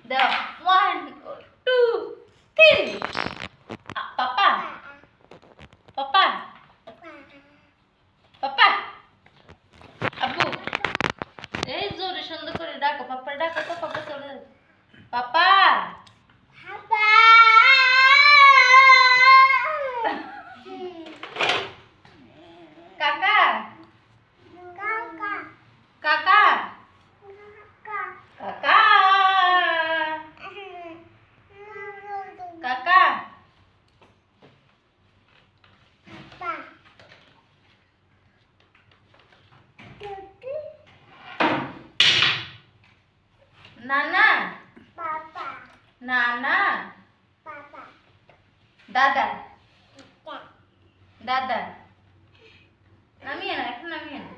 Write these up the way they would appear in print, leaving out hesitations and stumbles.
দাও 1 2 3 পাপা পাপা পাপা আব্বু এই জোরে সুন্দর করে ডাকো পাপা ডাকো তো পাপা চলে যাবে পাপা কাকা কাকা কাকা কাকা নানা নানা দাদা দাদা নামিয়ে না এখন নামিয়ে না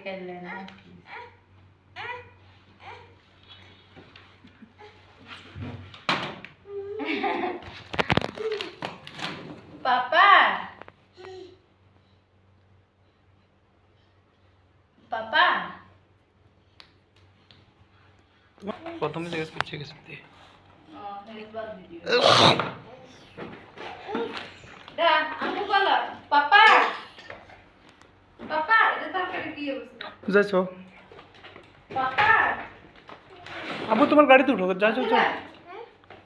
कर लेना पापा पापा প্রথম জিজ্ঞেস করছি কি সত্যি एक बार वीडियो दা আমু বলো পাপা পাপা এটা তো করে কি অবস্থা যাচ্ছো পাপা আবু তোমার গাড়িতে উঠো যাচ্ছো যাও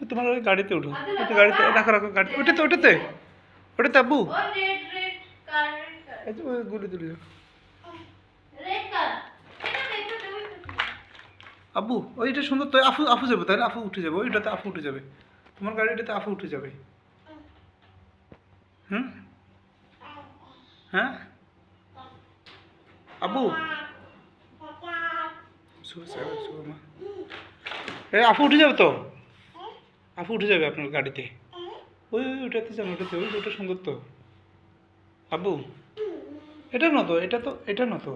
তোমার ওই গাড়িতে উঠো ওই গাড়িতে রাখো রাখো গাড়ি ওটাতে ওটাতে ওটাতে আবু ও red red car red car এই তো ওই গুলি তুলে রেড কার এটা দেখো তুমি আবু ওইটা সুন্দর তো আফু আফু যাবে তাহলে আফু উঠে যাবে ওইটাতে আফু উঠে যাবে তোমার গাড়িটাতে আফু উঠে যাবে হুম হ্যাঁ আবু এ আফু উঠে যাবে তো আফু উঠে যাবে আপনার গাড়িতে ওই ওটাতে যান ওটাতে ওই ওটা সুন্দর তো আবু এটা না তো এটা না তো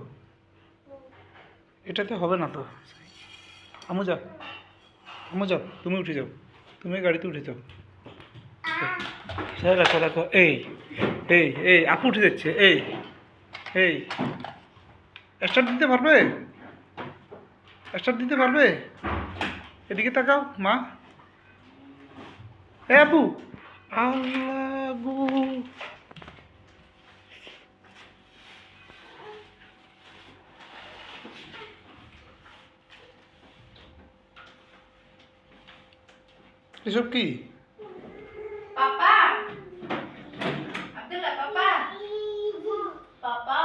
এটাতে হবে না তো আমু যাও তুমি উঠে যাও তুমি গাড়িতে উঠে যাও হ্যাঁ রাখো রাখো এই এই এই আপু উঠে যাচ্ছে এই এই স্টার্ট দিতে পারবে স্টার্ট দিতে পারবে এদিকে তাকাও মা এ আপু আল্লাহ গো এসব কি पापा अब्दुल्ला पापा पापा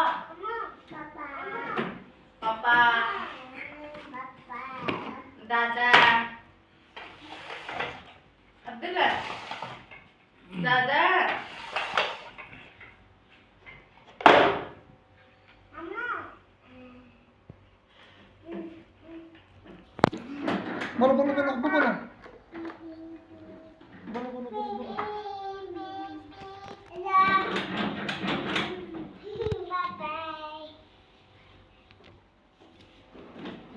पापा दादा अब्दुल्ला दादा বলো বলো বলো আপু বলো বলো বলো বলো বলো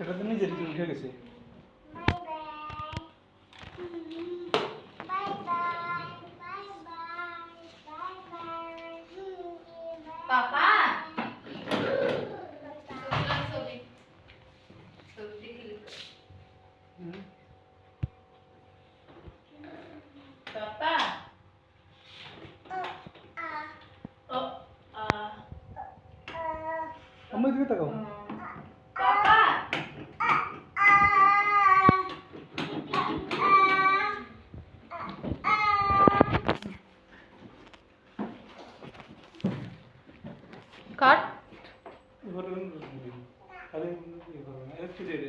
এটা তো নিজের কি উঠে গেছে पापा पापा আমি দিকে তাকাও पापा কাট এবারে খালি এবারে একটু দেরি